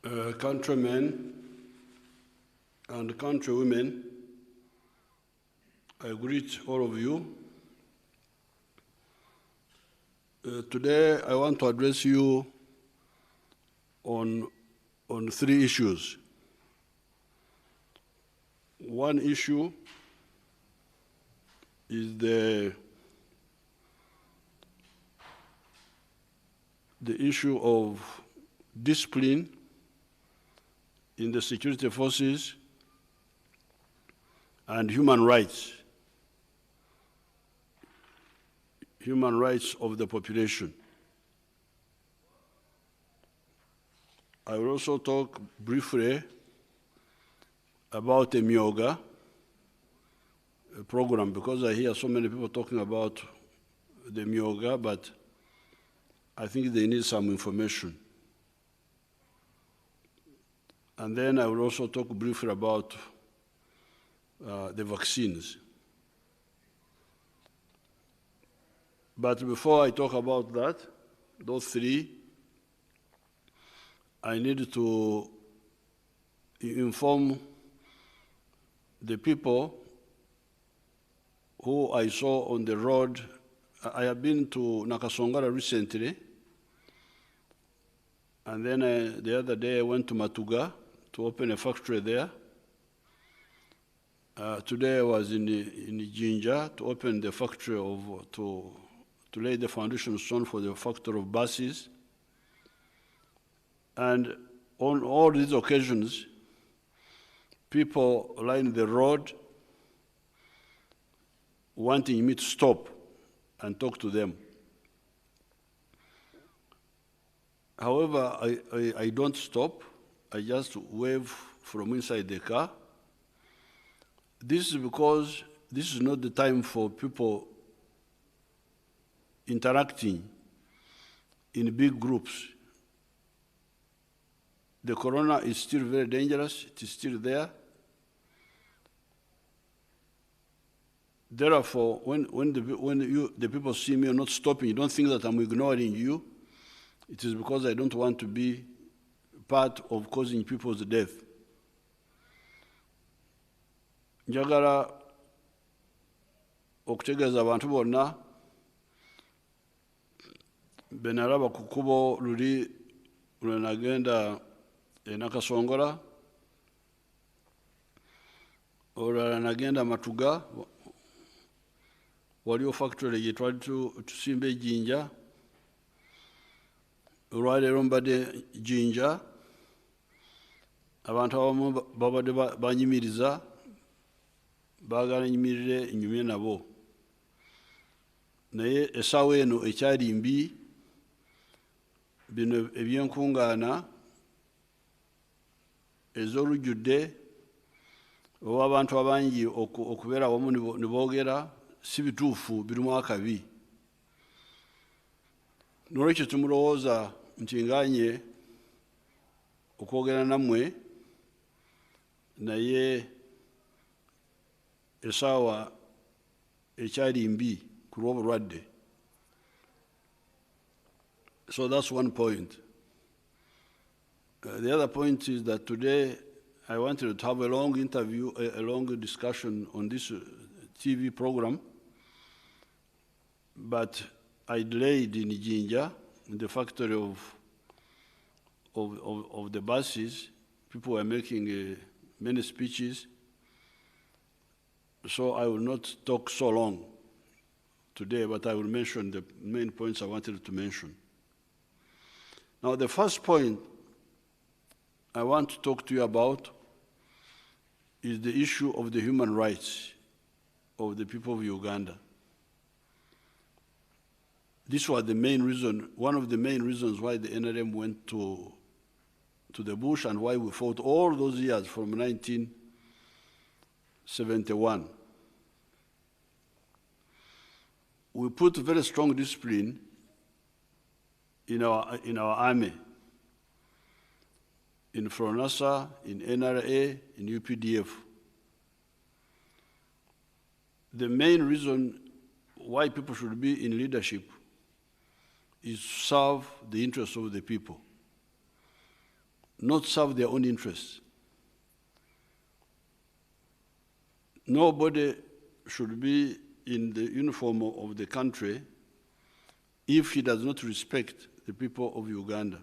Countrymen and countrywomen, I greet all of you. Today I want to address you on three issues. One issue is the issue of discipline in the security forces and human rights of the population. I will also talk briefly about the MUSEVENI program, because I hear so many people talking about the MUSEVENI, but I think they need some information. And then I will also talk briefly about the vaccines. But before I talk about that, those three, I need to inform the people who I saw on the road. I have been to Nakasongora recently, and then the other day I went to Matuga to open a factory there. Today I was in Jinja to open the factory to lay the foundation stone for the factory of buses. And on all these occasions, people line the road wanting me to stop and talk to them. However, I don't stop. I just wave from inside the car. This is because this is not the time for people interacting in big groups. The corona is still very dangerous. It is still there. Therefore, when the people see me not stopping, you don't think that I'm ignoring you. It is because I don't want to be part of causing people's death. Njagala okutegeeza abantu bonna be nalaba ku kkubo luli lwe nagenda Nakasongora, olulala nagenda Matuga, waliwo factory gye twali tusimba ejjinja, olwaleero mbadde Jinja, abantu abamu babadde banyimiriza, baagala nyimirire nyumye nabo. Naye essaawa eno ekyali mbi, bino ebyenkungaana ez'olujjudde oba abantu abangi okubeera awamu ne boogera si bituufu, birimu akabi. N'olwekyo tumulowooza nti nganye okwogera nammwe, naye essaawa ekyali mbi ku lw'obulwadde. So that's one point. The other point is that today I wanted to have a long interview, a long discussion on this TV program, but I delayed in Jinja, in the factory of the buses. People were making many speeches, so I will not talk so long today, but I will mention the main points I wanted to mention. Now, the first point I want to talk to you about is the issue of the human rights of the people of Uganda. This was the main reason, one of the main reasons why the NRM went to the bush and why we fought all those years from 1971. We put very strong discipline in our army, in FRONASA, in NRA, in UPDF. The main reason why people should be in leadership is to serve the interests of the people. not serve their own interests. Nobody should be in the uniform of the country if he does not respect the people of Uganda.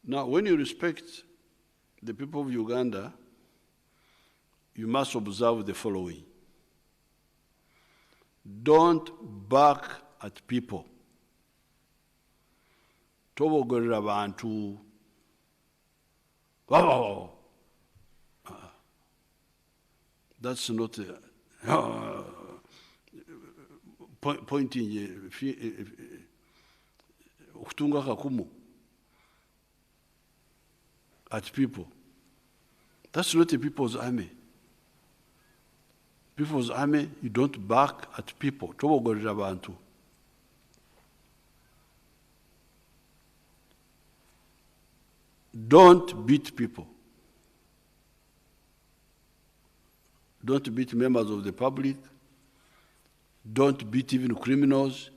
Now, when you respect the people of Uganda, you must observe the following. Don't bark at people. Tobogorera abantu. That's not pointing okutunga kakumu at people. That's not a people's army. People's army, you don't bark at people. Tobogorera abantu. Don't beat people. Don't beat members of the public. Don't beat even criminals.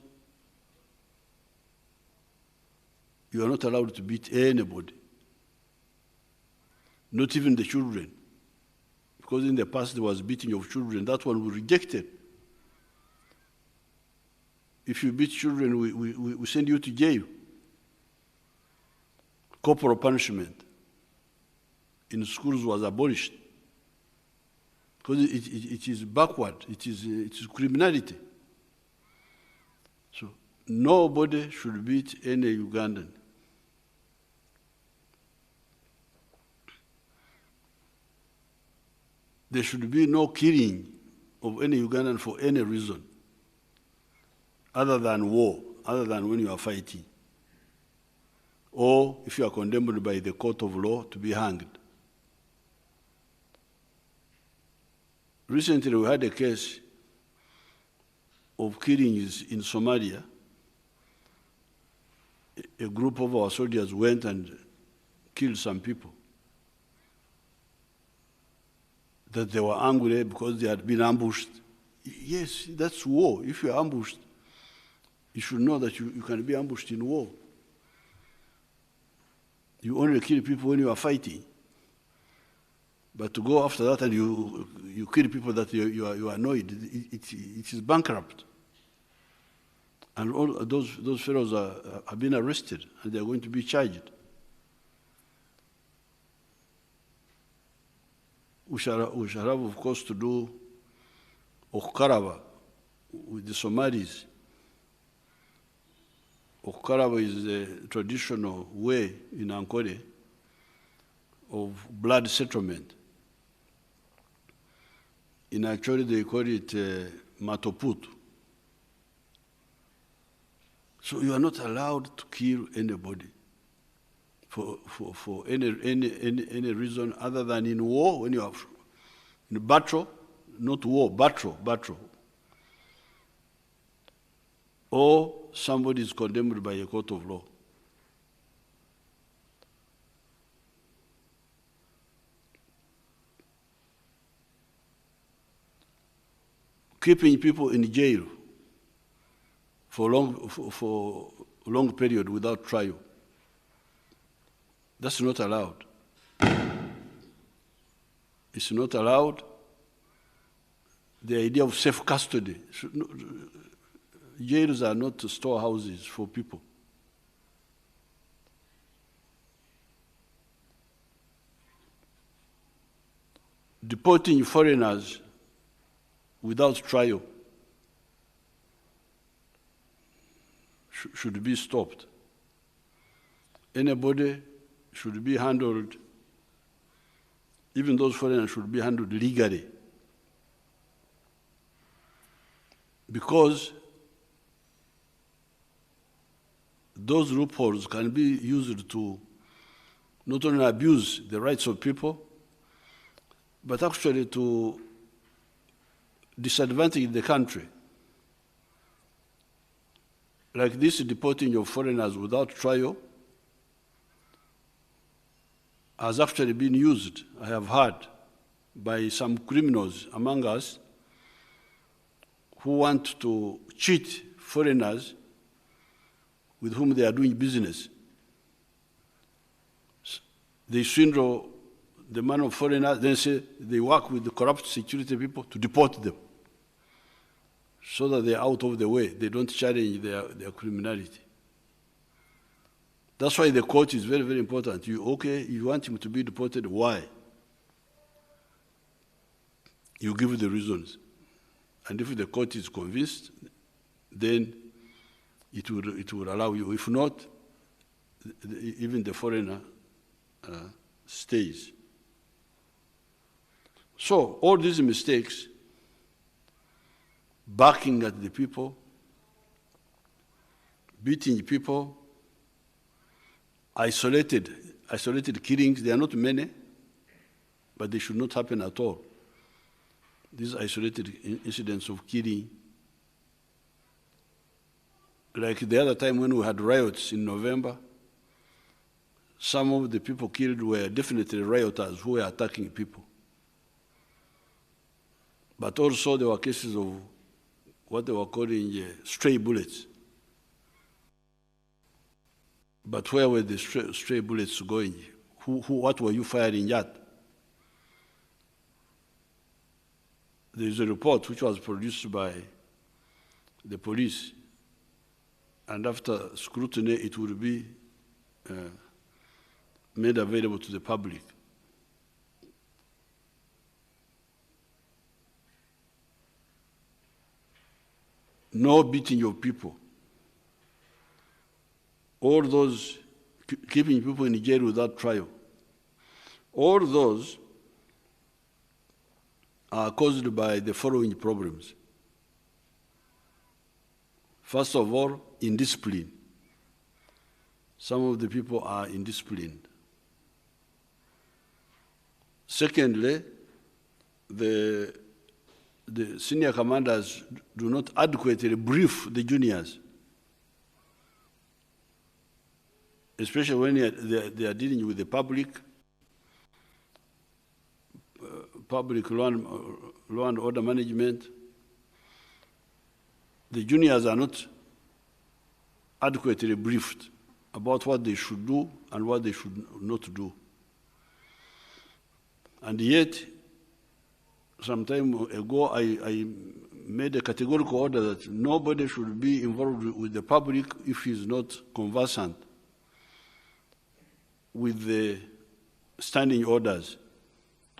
You are not allowed to beat anybody. Not even the children. Because in the past there was beating of children. That one we rejected. If you beat children, we send you to jail. Corporal punishment in schools was abolished. Because it is backward, it is criminality. So nobody should beat any Ugandan. There should be no killing of any Ugandan for any reason, other than war, other than when you are fighting, or if you are condemned by the court of law to be hanged. Recently, we had a case of killings in Somalia. A group of our soldiers went and killed some people. That they were angry because they had been ambushed. Yes, that's war. If you're ambushed, you should know that you can be ambushed in war. You only kill people when you are fighting. But to go after that and you kill people that you are annoyed, it is bankrupt. And all those fellows have been arrested and they are going to be charged. We shall have, of course, to do Okukaraba with the Somalis. Okukaraba is a traditional way in Ankole of blood settlement. In actually, they call it Matoputu. So you are not allowed to kill anybody for any reason other than in war, when you are in battle, not war, battle. Or somebody is condemned by a court of law. Keeping people in jail for a long period without trial, that's not allowed. It's not allowed. The idea of safe custody. Jails are not storehouses for people. Deporting foreigners without trial should be stopped. Anybody should be handled, even those foreigners should be handled legally. Because those loopholes can be used to not only abuse the rights of people, but actually to disadvantage the country. Like this deporting of foreigners without trial has actually been used, I have heard, by some criminals among us who want to cheat foreigners with whom they are doing business they swindle the money of foreigners, then say they work with the corrupt security people to deport them so that they're out of the way. They don't challenge their criminality. That's why the court is very, very important. You want him to be deported, why? You give the reasons. And if the court is convinced, then it will allow you. If not, even the foreigner stays. So all these mistakes, barking at the people, beating people, isolated killings, they are not many, but they should not happen at all. These isolated incidents of killing, like the other time when we had riots in November, some of the people killed were definitely rioters who were attacking people. But also there were cases of what they were calling stray bullets. But where were the stray bullets going? What were you firing at? There is a report which was produced by the police, and after scrutiny, it will be made available to the public. No beating of people. All those keeping people in jail without trial. All those are caused by the following problems. First of all, indiscipline. Some of the people are indisciplined. Secondly, the senior commanders do not adequately brief the juniors, especially when they are dealing with the public law and order management. The juniors are not adequately briefed about what they should do and what they should not do. And yet, some time ago, I made a categorical order that nobody should be involved with the public if he is not conversant with the standing orders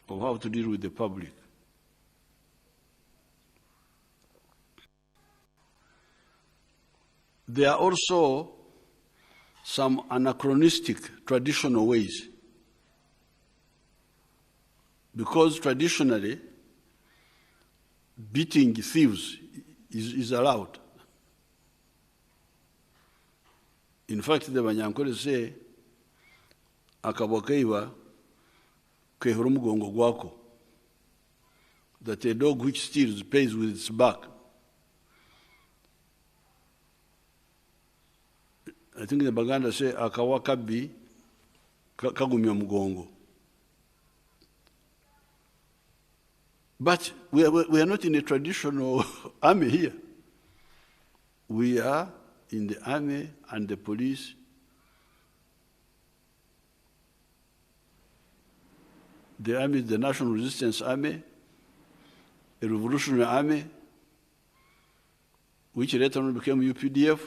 of how to deal with the public. There are also some anachronistic traditional ways, because traditionally, beating thieves is allowed. In fact, the Banyankole say, akabwa keiba kehura umugongo gwako, that a dog which steals pays with its back. I think the Baganda say, akawa kabi kagumya mugongo. But we are not in a traditional army here. We are in the army and the police. The army is the National Resistance Army, a revolutionary army, which later on became UPDF.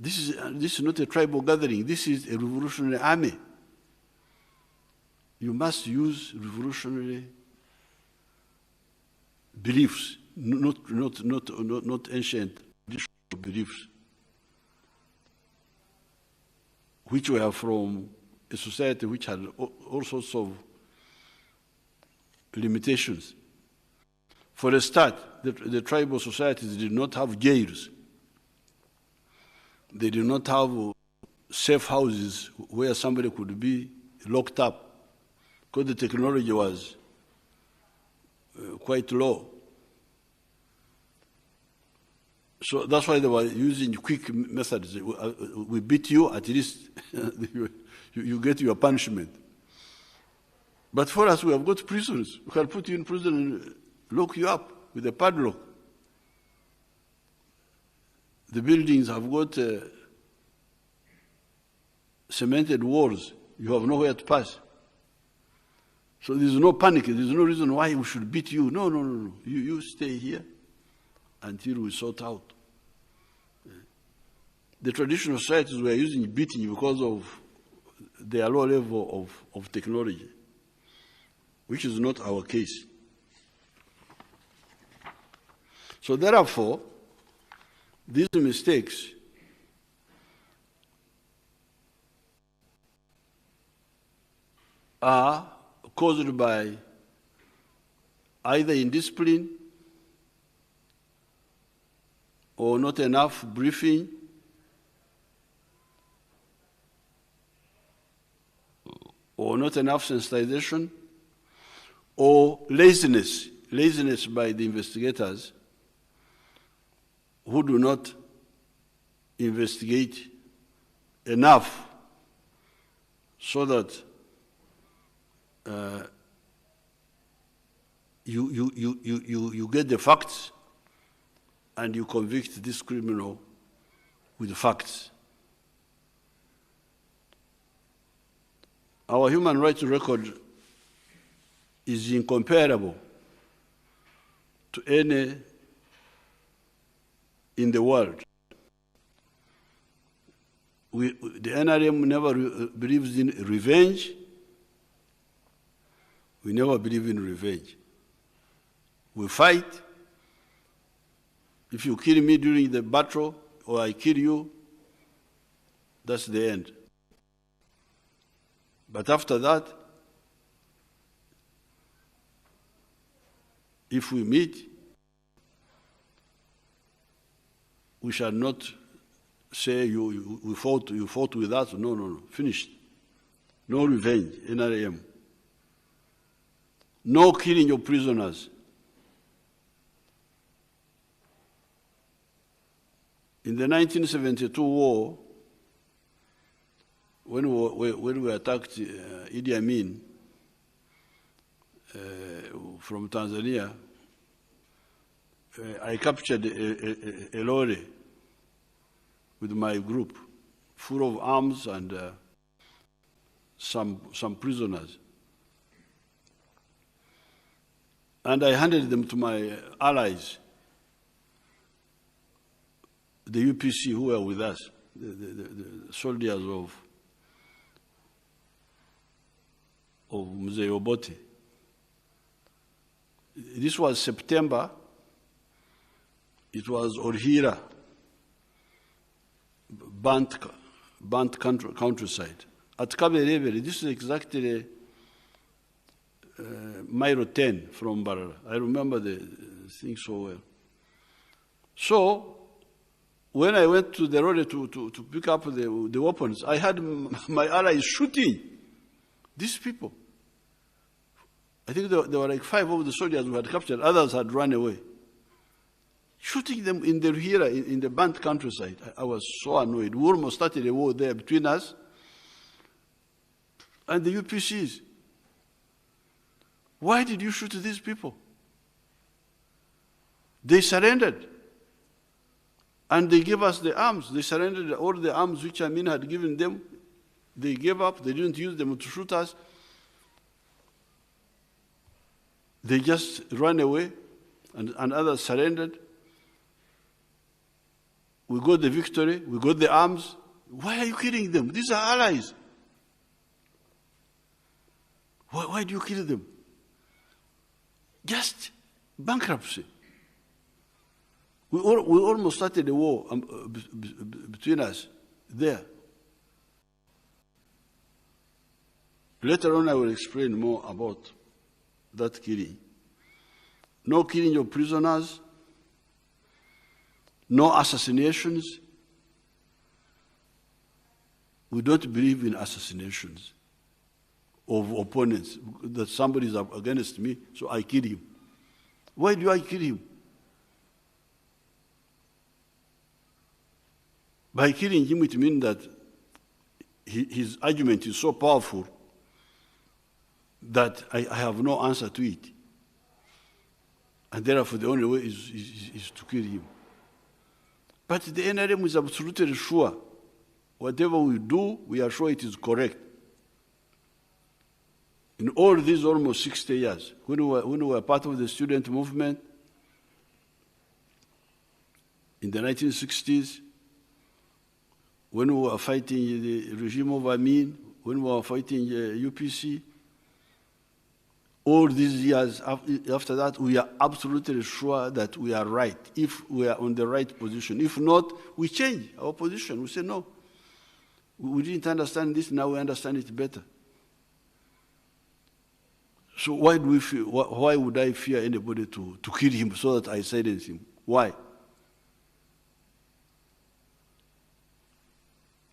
This is not a tribal gathering. This is a revolutionary army. You must use revolutionary beliefs, not ancient traditional beliefs, which were from a society which had all sorts of limitations. For a start, the tribal societies did not have jails. They did not have safe houses where somebody could be locked up, because the technology was quite low. So that's why they were using quick methods. We beat you, at least you get your punishment. But for us, we have got prisons. We can put you in prison and lock you up with a padlock. The buildings have got cemented walls. You have nowhere to pass. So there's no panic. There's no reason why we should beat you. No, no, no, no. You stay here until we sort out. The traditional societies were using beating because of their low level of technology, which is not our case. So therefore, these mistakes are caused by either indiscipline or not enough briefing or not enough sensitization or laziness by the investigators who do not investigate enough so that you get the facts and you convict this criminal with the facts. Our human rights record is incomparable to any in the world. The NRM never believes in revenge. We never believe in revenge. We fight. If you kill me during the battle or I kill you, that's the end. But after that, if we meet, we shall not say you fought with us. No, no, no, finished. No revenge, NRM. No killing of prisoners. In the 1972 war, when we attacked Idi Amin from Tanzania, I captured a lorry with my group, full of arms and some prisoners. And I handed them to my allies, the UPC who were with us, the soldiers of Mzee Obote. This was September. It was Orhira, burnt countryside. At Kaberevere, this is exactly mile 10 from Barara. I remember the thing so well. So, when I went to the road to pick up the weapons, I had my allies shooting these people. I think there were like 5 of the soldiers who had captured, others had run away. Shooting them in the Hira, in the burnt countryside. I was so annoyed. We almost started a war there between us and the UPCs. Why did you shoot these people? They surrendered. And they gave us the arms. They surrendered all the arms which Amin had given them. They gave up. They didn't use them to shoot us. They just ran away, and others surrendered. We got the victory. We got the arms. Why are you killing them? These are allies. Why do you kill them? Just bankruptcy. We almost started a war between us there. Later on, I will explain more about that killing. No killing of prisoners, no assassinations. We don't believe in assassinations of opponents, that somebody is against me, so I kill him. Why do I kill him? By killing him, it means that his argument is so powerful that I have no answer to it. And therefore, the only way is to kill him. But the NRM is absolutely sure. Whatever we do, we are sure it is correct. In all these almost 60 years, when we were part of the student movement in the 1960s, when we were fighting the regime of Amin, when we were fighting UPC, all these years after that, we are absolutely sure that we are right, if we are on the right position. If not, we change our position. We say, no, we didn't understand this, now we understand it better. So why would I fear anybody to kill him so that I silence him? Why?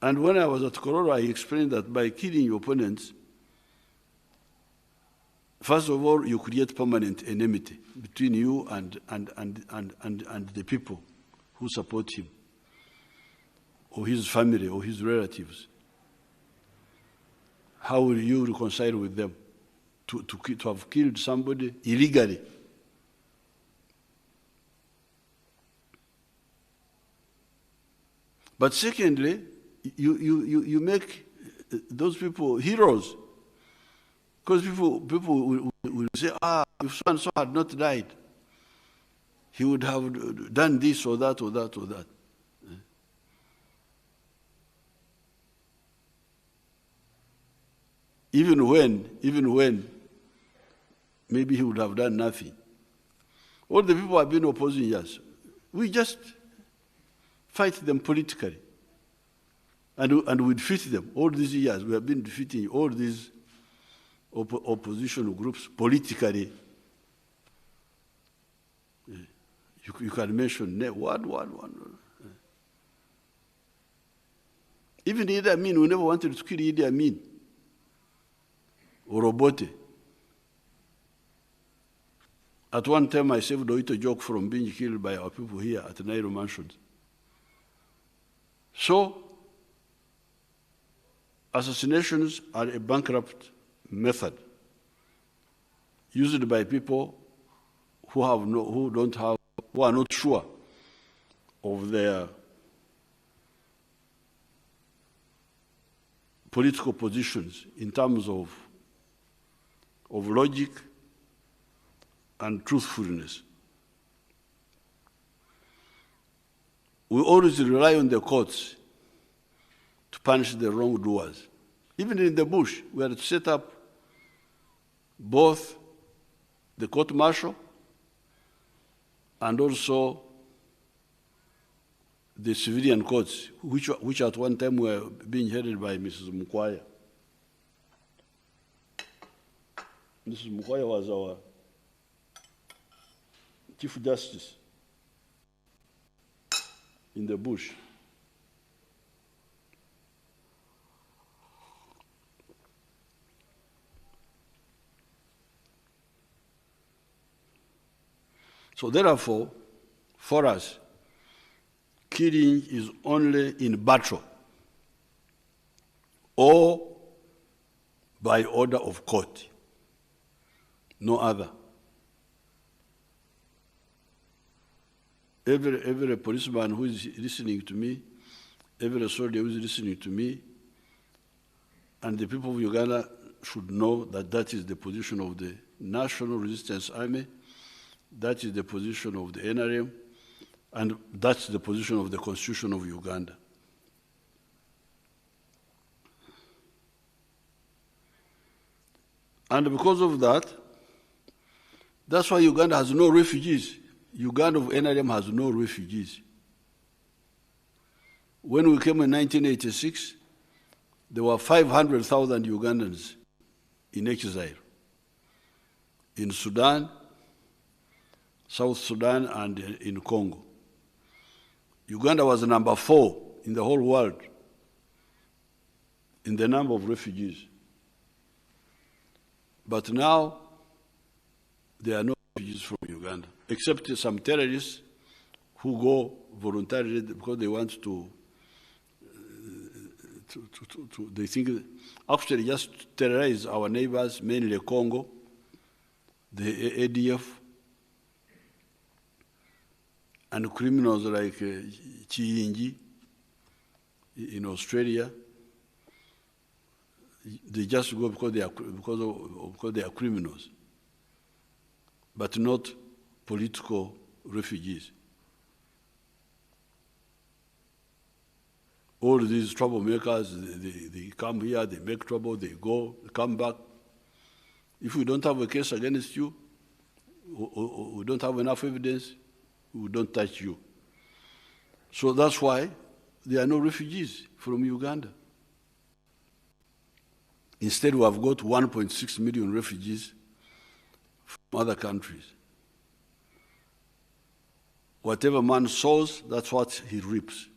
And when I was at Kororo, I explained that by killing your opponents, first of all, you create permanent enmity between you and the people who support him, or his family, or his relatives. How will you reconcile with them? To have killed somebody illegally. But secondly, you make those people heroes. Because people will say, if so-and-so had not died, he would have done this or that or that or that. Even when maybe he would have done nothing. All the people have been opposing us. We just fight them politically. And we defeat them. All these years, we have been defeating all these opposition groups politically. You can mention one. Even Idi Amin, we never wanted to kill Idi Amin or Obote. At one time, I saved Oito Joke from being killed by our people here at Nairo Mansions. So, assassinations are a bankrupt method used by people who are not sure of their political positions in terms of logic and truthfulness. We always rely on the courts to punish the wrongdoers. Even in the bush, we had to set up both the court-martial and also the civilian courts, which at one time were being headed by Mrs. Mukwaya. Mrs. Mukwaya was our Chief Justice in the bush. So therefore, for us, killing is only in battle or by order of court, no other. Every policeman who is listening to me, every soldier who is listening to me, and the people of Uganda should know that that is the position of the National Resistance Army, that is the position of the NRM, and that's the position of the Constitution of Uganda. And because of that, that's why Uganda has no refugees. Uganda of NRM has no refugees. When we came in 1986, there were 500,000 Ugandans in exile in Sudan, South Sudan, and in Congo. Uganda was number 4 in the whole world in the number of refugees. But now, there are no refugees from Uganda, except some terrorists who go voluntarily because they want to they think, actually just terrorize our neighbors, mainly Congo, the ADF, and criminals like Chiyingi in Australia, they just go because they are criminals, but not political refugees. All these troublemakers, they come here, they make trouble, they go, they come back. If we don't have a case against you, or we don't have enough evidence, we don't touch you. So that's why there are no refugees from Uganda. Instead, we have got 1.6 million refugees from other countries. Whatever man sows, that's what he reaps.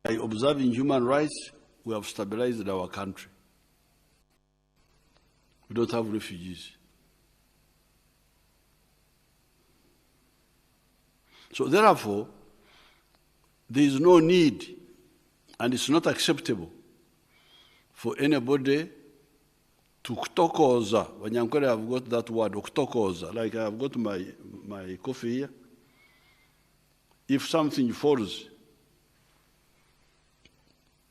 By observing human rights, we have stabilized our country. We don't have refugees. So therefore, there is no need, and it's not acceptable for anybody to kutokoza. Wanyankole have got that word, kutokoza. Like I have got my coffee here. If something falls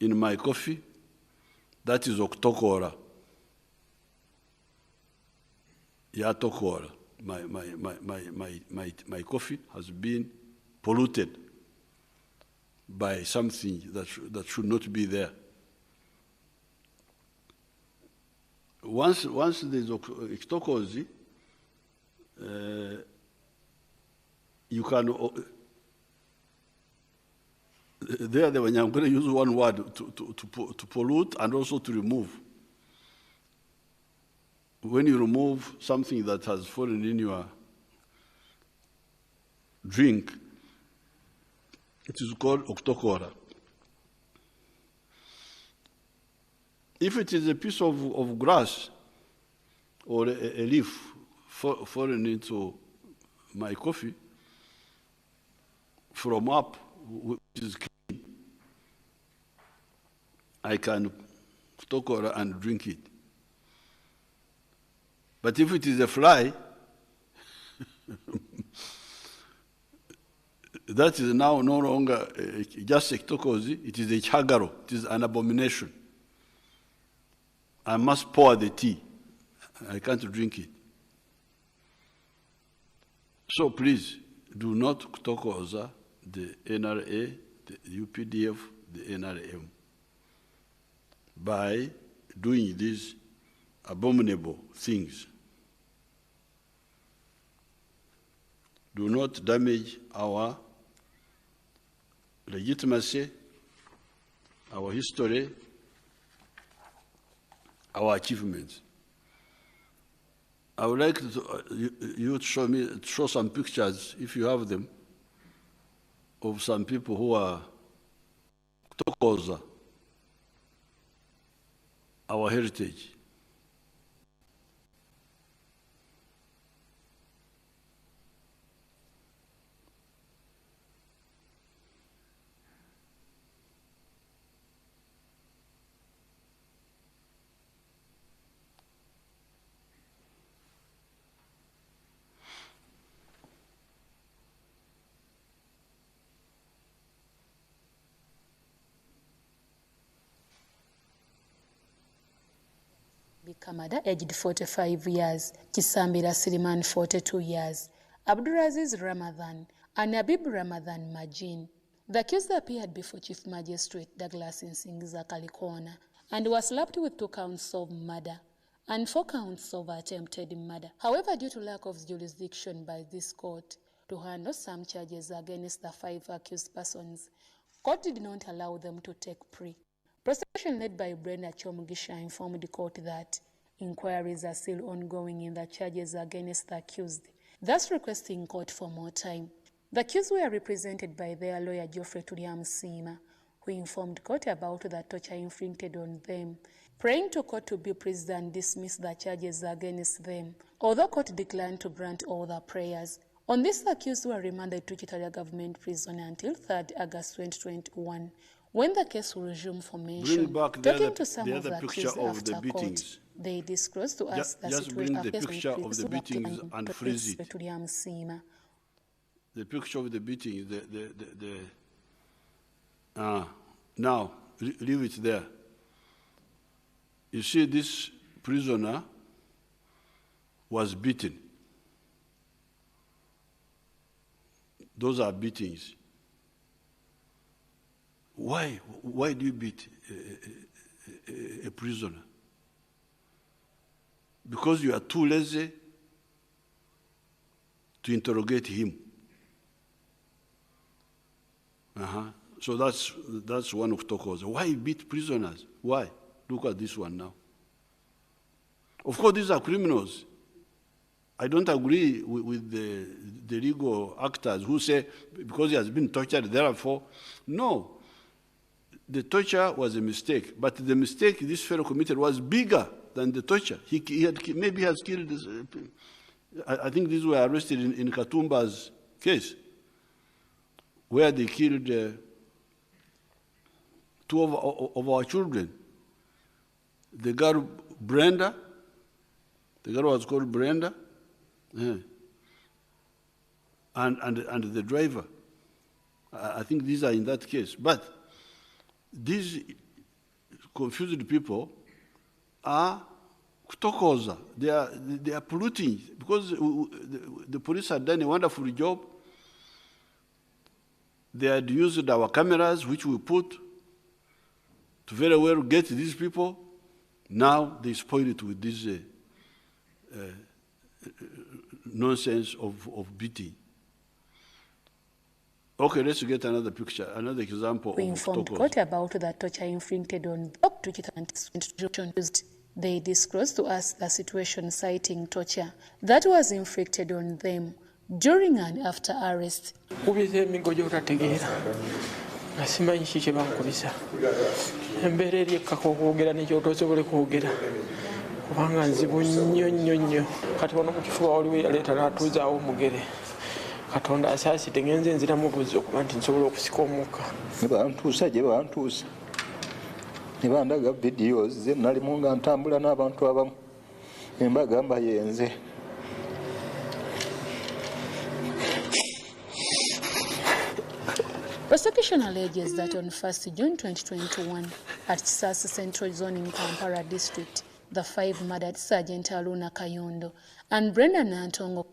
in my coffee, that is oktokora. Yatokora. My coffee has been polluted by something that should not be there. Once there's ektokozi, you can. There, I'm going to use one word to pollute and also to remove. When you remove something that has fallen in your drink, it is called oktokora. If it is a piece of grass or a leaf fallen into my coffee from up, which is clean, I can oktokora and drink it. But if it is a fly, that is now no longer just ektokozi, it is a chagaro, it is an abomination. I must pour the tea. I can't drink it. So please, do not kutokoza the NRA, the UPDF, the NRM by doing these abominable things. Do not damage our legitimacy, our history, our achievements. I would like you to show some pictures, if you have them, of some people who are kutokoza our heritage. Kamada, aged 45 years, Kisambira Siliman, 42 years, Abdulaziz Ramadan, and Habib Ramadan Majin. The accused appeared before Chief Magistrate Douglas Nsingiza Kalikona and was slapped with 2 counts of murder and 4 counts of attempted murder. However, due to lack of jurisdiction by this court to handle some charges against the 5 accused persons, court did not allow them to take plea. Prosecution led by Brenda Chomugisha informed the court that inquiries are still ongoing in the charges against the accused, thus requesting court for more time. The accused were represented by their lawyer Geoffrey Tuliamusima, who informed court about the torture inflicted on them, praying to court to be pleased and dismiss the charges against them, although court declined to grant all the prayers. On this, the accused were remanded to Chitalia Government Prison until 3rd August 2021, when the case will resume formation. Talking to some of the accused after court, they disclosed to us the situation. Just bring the picture of the beatings and freeze it. The picture of the beating, now, leave it there. You see, this prisoner was beaten. Those are beatings. Why? Why do you beat a prisoner? Because you are too lazy to interrogate him. So that's one of Toko's. Why beat prisoners? Why? Look at this one now. Of course, these are criminals. I don't agree with the legal actors who say because he has been tortured, therefore, no. The torture was a mistake, but the mistake this fellow committed was bigger than the torture. Maybe he has killed. I think these were arrested in Katumba's case, where they killed two of our children. The girl Brenda, the girl was called Brenda, and the driver. I think these are in that case. But these confused people are kutokoza. They are polluting because the police had done a wonderful job. They had used our cameras, which we put to very well get these people. Now they spoil it with this nonsense of beating. Okay, let's get another picture, another example. We informed court about the torture inflicted on introduced. They disclosed to us the situation citing torture that was inflicted on them during and after arrest. Asimanyi kiki bankubisa embeera eri ekkako okwogera nekyotosobole kwogera kubanga nzibu nnyo kati wano mu kifuba waliwo eyaleeta n'atuuzaawo omugere katonda asaasite ngenze nziramu buzzi okuba nti nsobola okusika omukka ne bantuusa gye bantuusa ne bandaga videos ze nalimu nga ntambula n'abantu abamu ne mbagamba yenze. Prosecution alleges that on 1st June 2021, at Kisasi Central Zone in Kampala District, the five murdered Sergeant Aluna Kayondo and Brenda Nantongo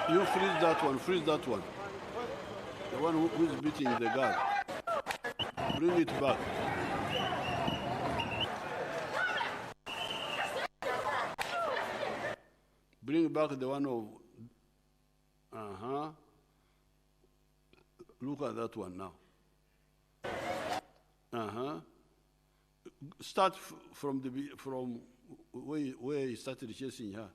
You freeze that one. The one who is beating the guard. Bring it back. Bring back the one of, Look at that one now. Start from where he started chasing her.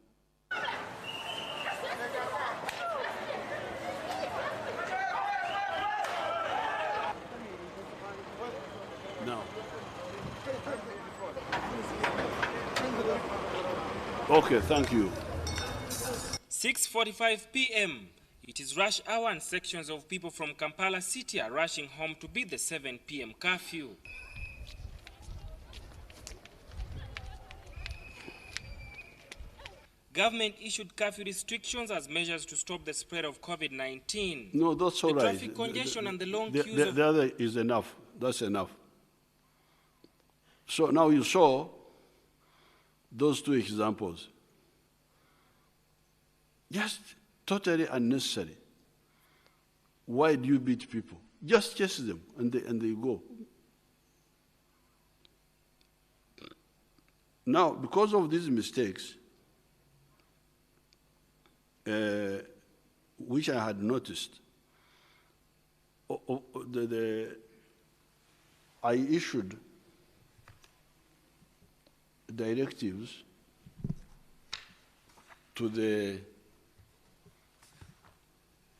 Now. Okay, thank you. 6:45 p.m. It is rush hour and sections of people from Kampala City are rushing home to beat the 7 p.m. curfew. Government issued curfew restrictions as measures to stop the spread of COVID-19. No, that's all right. The traffic congestion and the long queues the other is enough. That's enough. So now you saw those two examples. Just totally unnecessary. Why do you beat people? Just chase them and they go. Now, because of these mistakes, which I had noticed, I issued directives to the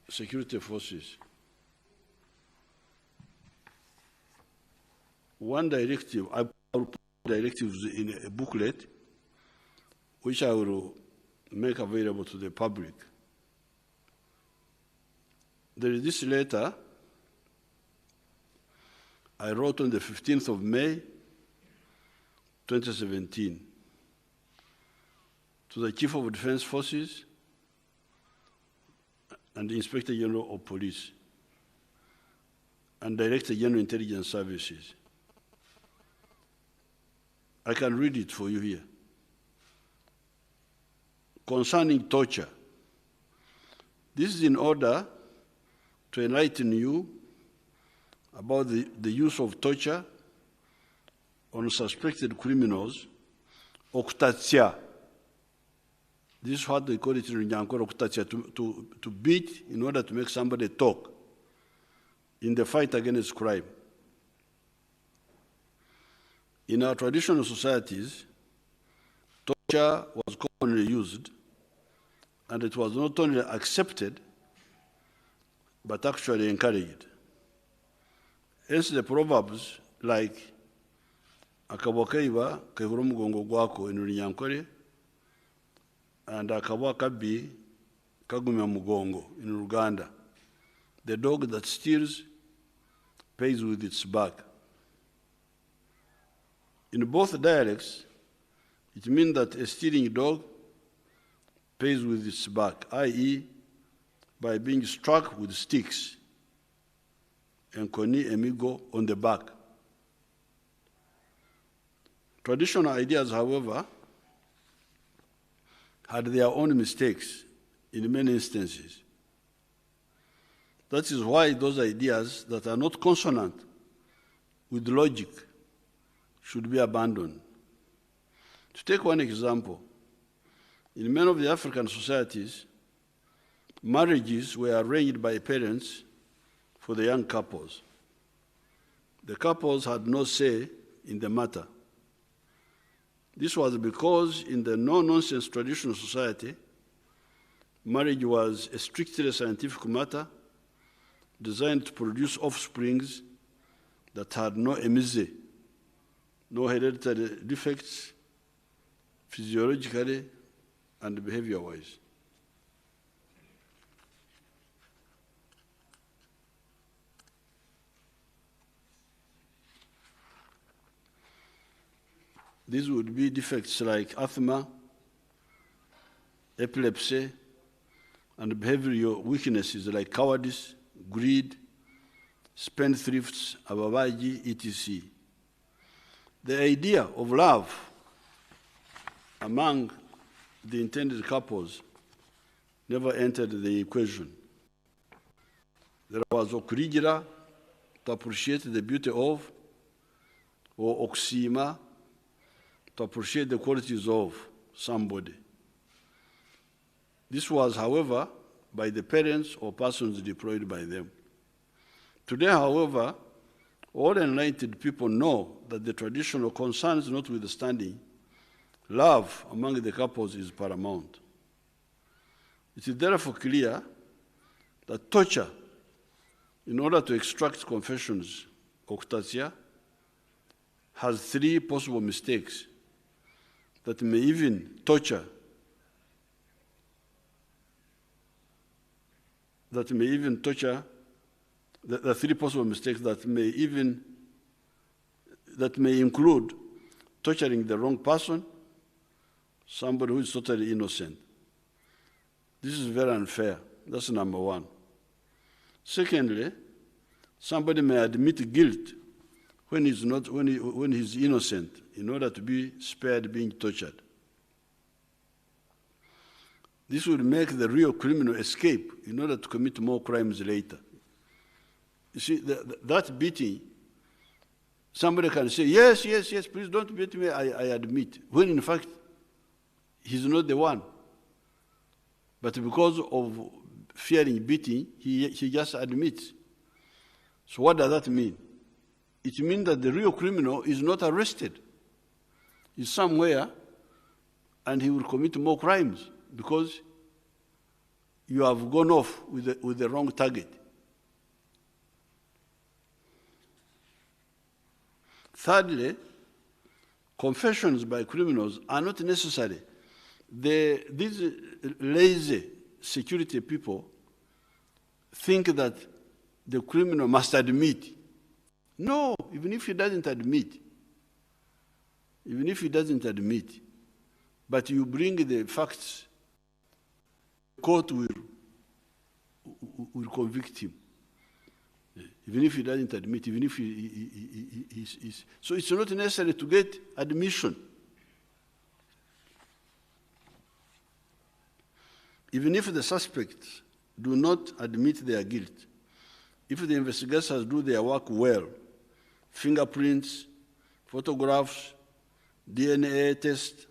security forces one directive, I will put directives in a booklet, which I will make available to the public. There is this letter I wrote on the 15th of May, 2017, to the Chief of Defense Forces and the Inspector General of Police and Director General Intelligence Services. I can read it for you here. Concerning torture, this is in order to enlighten you about the use of torture on suspected criminals, okutatsya. This is what they call it in Nyankore, okutatsya, to beat in order to make somebody talk in the fight against crime. In our traditional societies, torture was commonly used, and it was not only accepted, but actually encouraged. Hence the proverbs like akabwa kaiba kahura omugongo gwako in Runyankore and akabwa kabi kagumya mugongo in Uganda. The dog that steals pays with its back. In both dialects, it means that a stealing dog pays with its back, i.e., by being struck with sticks and koni emigo on the back. Traditional ideas, however, had their own mistakes in many instances. That is why those ideas that are not consonant with logic should be abandoned. To take one example, in many of the African societies, marriages were arranged by parents for the young couples. The couples had no say in the matter. This was because in the no-nonsense traditional society, marriage was a strictly scientific matter designed to produce offsprings that had no emize, no hereditary defects, physiologically and behavior-wise. These would be defects like asthma, epilepsy, and behavioral weaknesses like cowardice, greed, spendthrifts, ababaji, etc. The idea of love among the intended couples never entered the equation. There was okurigira, to appreciate the beauty of, or oksima, to appreciate the qualities of somebody. This was, however, by the parents or persons deployed by them. Today, however, all enlightened people know that the traditional concerns notwithstanding, love among the couples is paramount. It is therefore clear that torture, in order to extract confessions, okutatsya, has three possible mistakes that may even torture, the three possible mistakes that may include torturing the wrong person, somebody who is totally innocent. This is very unfair. That's number one. Secondly, somebody may admit guilt when he's innocent in order to be spared being tortured. This would make the real criminal escape in order to commit more crimes later. You see, that beating, somebody can say, yes, please don't beat me, I admit, when in fact, he's not the one. But because of fearing beating, he just admits. So what does that mean? It means that the real criminal is not arrested. He's somewhere and he will commit more crimes because you have gone off with the wrong target. Thirdly, confessions by criminals are not necessary. These lazy security people think that the criminal must admit. No, even if he doesn't admit, but you bring the facts, the court will convict him. Even if he doesn't admit, even if he's... So it's not necessary to get admission. Even if the suspects do not admit their guilt, if the investigators do their work well, fingerprints, photographs, DNA tests,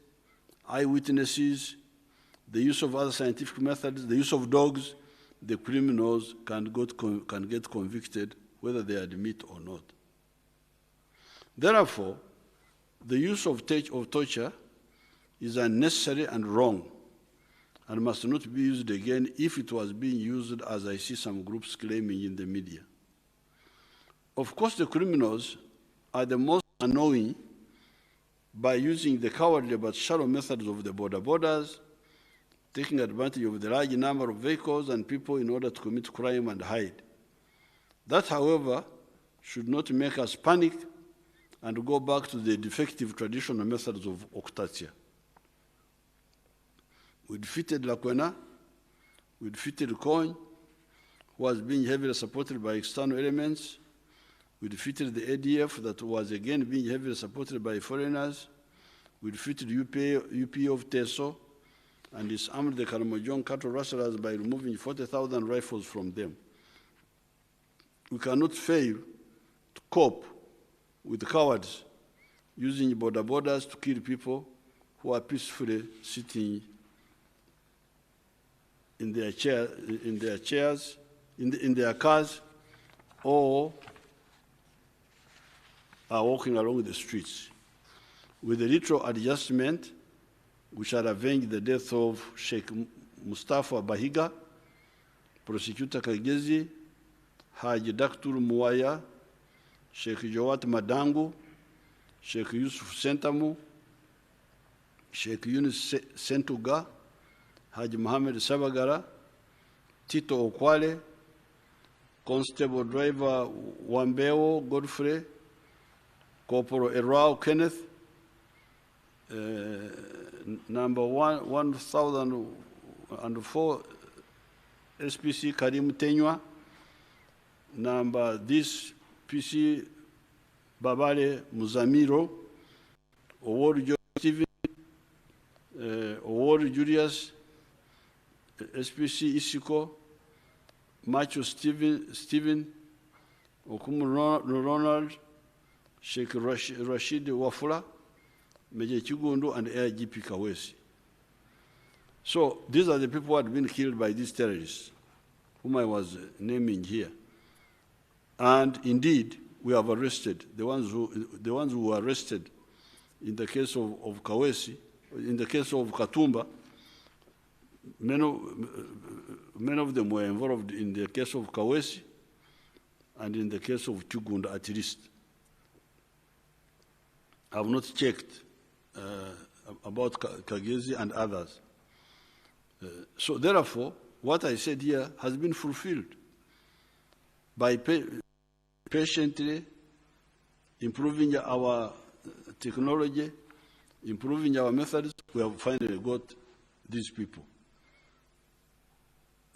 eyewitnesses, the use of other scientific methods, the use of dogs, the criminals can get convicted whether they admit or not. Therefore, the use of torture is unnecessary and wrong and must not be used again if it was being used as I see some groups claiming in the media. Of course, the criminals are the most annoying by using the cowardly but shallow methods of the borders, taking advantage of the large number of vehicles and people in order to commit crime and hide. That, however, should not make us panic and go back to the defective traditional methods of octatia. We defeated Lakwena, we defeated Coin, who was being heavily supported by external elements. We defeated the ADF that was again being heavily supported by foreigners. We defeated UP of Teso and disarmed the Karamojong cattle rustlers by removing 40,000 rifles from them. We cannot fail to cope with the cowards using borders to kill people who are peacefully sitting in their cars, or are walking along the streets. With the literal adjustment, we shall avenge the death of Sheikh Mustafa Bahiga, Prosecutor Kagezi, Haji Daktur Muwaya, Sheikh Jawat Madangu, Sheikh Yusuf Sentamu, Sheikh Yunus Sentuga, Haji Mohammed Sabagara, Tito Okwale, Constable Driver Wambeo Godfrey, Corporal Erao Kenneth, number 1004 SPC Karim Tenywa, number this PC Babale Muzamiro, Award Stephen, Award Julius, SPC Isiko, Macho Stephen, Okumu Ronald, Sheikh Rashid Wafula, Major Chigundu, and AIGP Kawesi. So these are the people who had been killed by these terrorists, whom I was naming here. And indeed, we have arrested the ones who were arrested in the case of Kawesi, in the case of Katumba. Many of them were involved in the case of Kawesi and in the case of Chugunda at least. I have not checked about Kagezi and others. So therefore, what I said here has been fulfilled by patiently improving our technology, improving our methods. We have finally got these people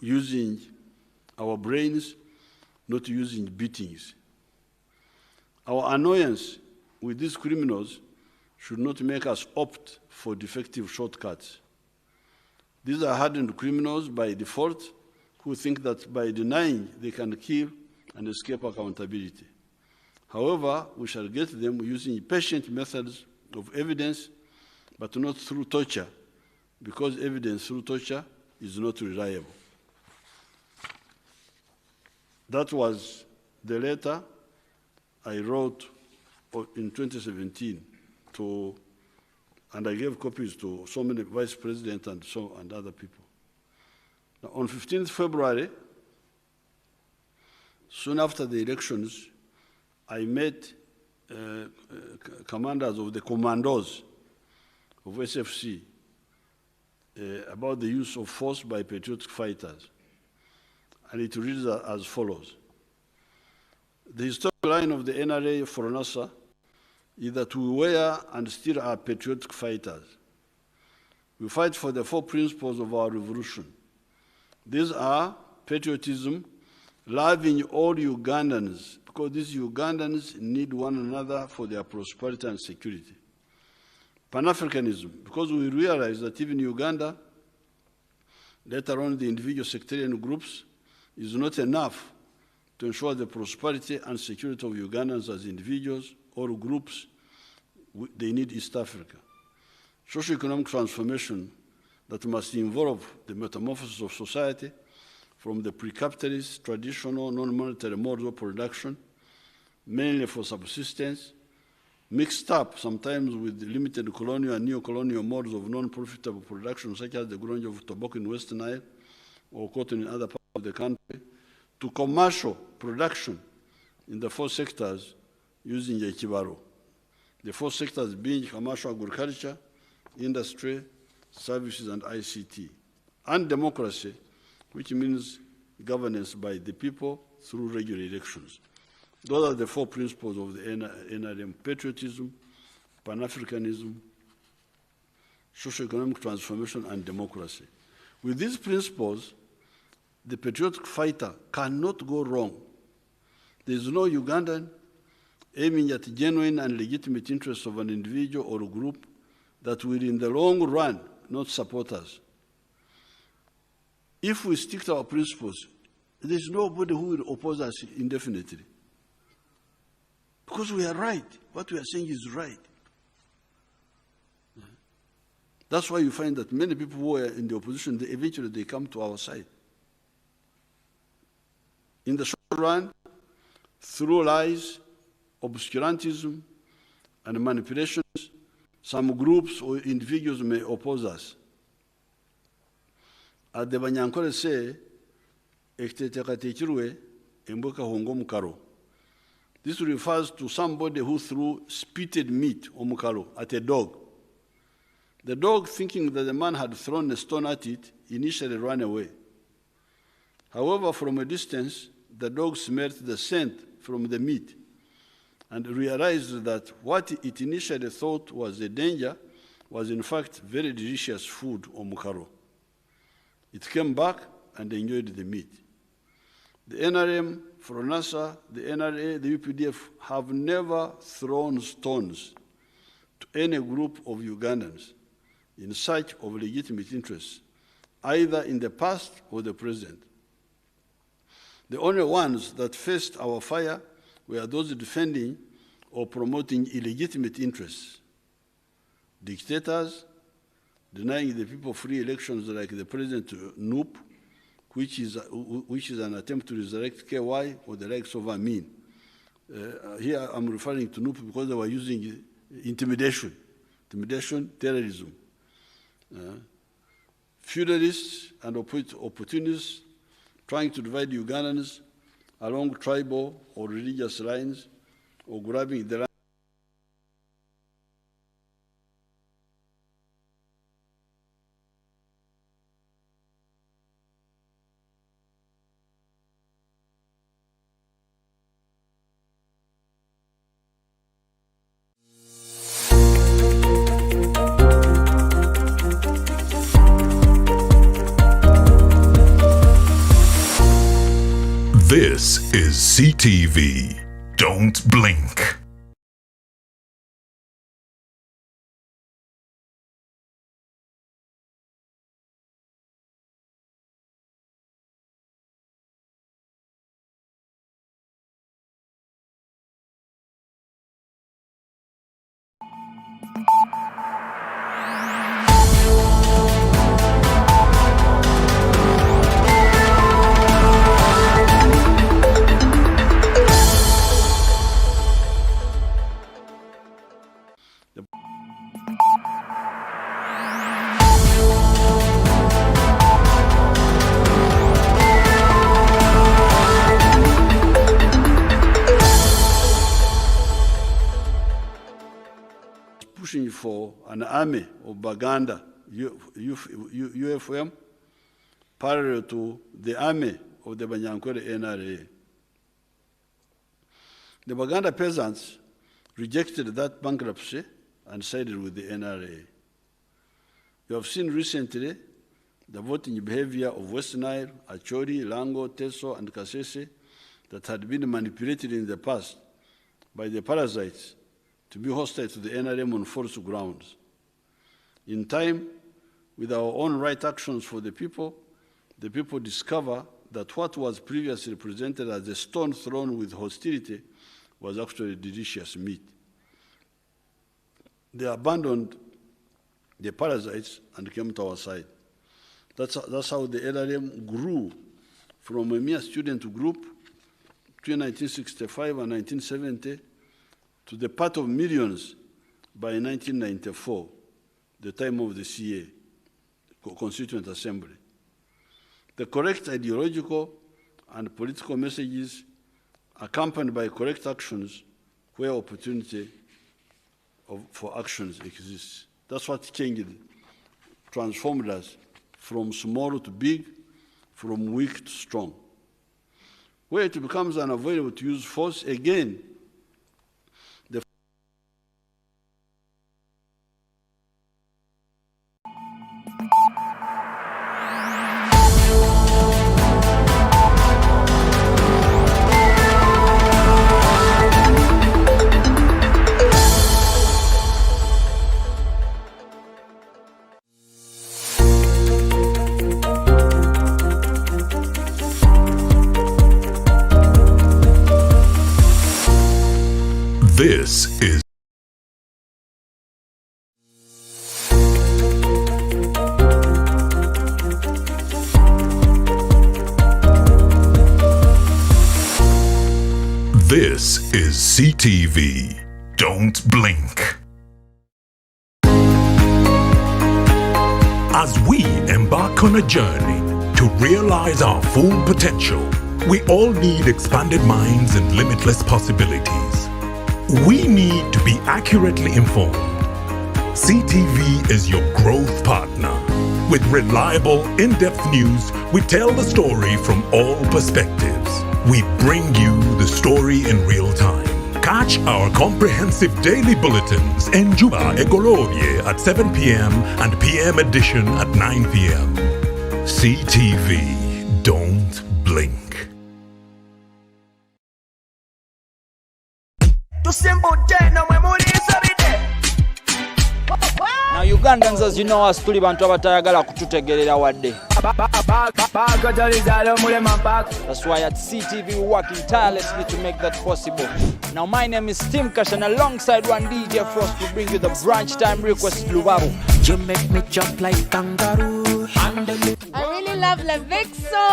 using our brains, not using beatings. Our annoyance with these criminals should not make us opt for defective shortcuts. These are hardened criminals by default who think that by denying they can kill and escape accountability. However, we shall get them using patient methods of evidence, but not through torture, because evidence through torture is not reliable. That was the letter I wrote in 2017 and I gave copies to so many vice presidents and other people. Now, on 15th February, soon after the elections, I met commanders of the commandos of SFC about the use of force by patriotic fighters. And it reads as follows. The historic line of the NRA for NASA is that we were and still are patriotic fighters. We fight for the 4 principles of our revolution. These are patriotism, loving all Ugandans, because these Ugandans need one another for their prosperity and security. Pan-Africanism, because we realize that even Uganda, later on the individual sectarian groups, is not enough to ensure the prosperity and security of Ugandans as individuals or groups. They need East Africa. Socio-economic transformation that must involve the metamorphosis of society from the pre-capitalist, traditional, non-monetary modes of production, mainly for subsistence, mixed up sometimes with limited colonial and neo-colonial modes of non-profitable production, such as the growing of tobacco in Western Nile or cotton in other parts of the country, to commercial production in the 4 sectors using Ekibaro. The 4 sectors being commercial agriculture, industry, services, and ICT. And democracy, which means governance by the people through regular elections. Those are the 4 principles of the NRM: patriotism, Pan-Africanism, socio-economic transformation, and democracy. With these principles, the patriotic fighter cannot go wrong. There is no Ugandan aiming at genuine and legitimate interests of an individual or a group that will in the long run not support us. If we stick to our principles, there is nobody who will oppose us indefinitely. Because we are right. What we are saying is right. That's why you find that many people who are in the opposition, eventually they come to our side. In the short run, through lies, obscurantism, and manipulations, some groups or individuals may oppose us. As the Banyankole say, "Ekiteekateekirwe embuka hongo mukaro." This refers to somebody who threw spitted meat or mukaro at a dog. The dog, thinking that the man had thrown a stone at it, initially ran away. However, from a distance, the dog smelled the scent from the meat and realized that what it initially thought was a danger was in fact very delicious food or mukaro. It came back and enjoyed the meat. The NRM, FRONASA, the NRA, the UPDF have never thrown stones to any group of Ugandans in search of legitimate interests, either in the past or the present. The only ones that faced our fire were those defending or promoting illegitimate interests. Dictators, denying the people free elections like the President NUP, which is an attempt to resurrect KY or the likes of Amin. Here I'm referring to NUP because they were using intimidation, terrorism. Feudalists and opportunists trying to divide Ugandans along tribal or religious lines or grabbing the land. This is CTV. Don't blink. pushing for an army of Baganda, UFM, parallel to the army of the Banyankwere NRA. The Baganda peasants rejected that bankruptcy and sided with the NRA. You have seen recently the voting behavior of West Nile, Acholi, Lango, Teso, and Kasese that had been manipulated in the past by the parasites to be hostile to the NRM on false grounds. In time, with our own right actions for the people discover that what was previously presented as a stone thrown with hostility was actually delicious meat. They abandoned the parasites and came to our side. That's how the NRM grew from a mere student group between 1965 and 1970 to the part of millions by 1994, the time of the CA, Constituent Assembly. The correct ideological and political messages accompanied by correct actions where opportunity for actions exists. That's what changed, transformed us from small to big, from weak to strong. Where it becomes unavoidable to use force again, This is CTV. Don't blink. As we embark on a journey to realize our full potential, we all need expanded minds and limitless possibilities. We need to be accurately informed. CTV is your growth partner. With reliable, in-depth news, we tell the story from all perspectives. We bring you the story in real time. Catch our comprehensive daily bulletins in Juba Egorovie at 7 p.m. and PM edition at 9 p.m. CTV. Don't blink. Now Ugandans, as you know, us tuli bantu abatayagala kututegerera wadde. That's why at CTV we're working tirelessly to make that possible. Now my name is Tim Cash and alongside one DJ Frost we bring you the brunch time request Lubabu. You make me jump like kangaroo. I really love Levixo.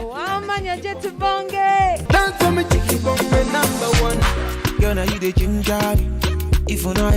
Wow man, you're jet to bonge. Dance for me, chicky bonge #1. Girl, now you the ginger. If you know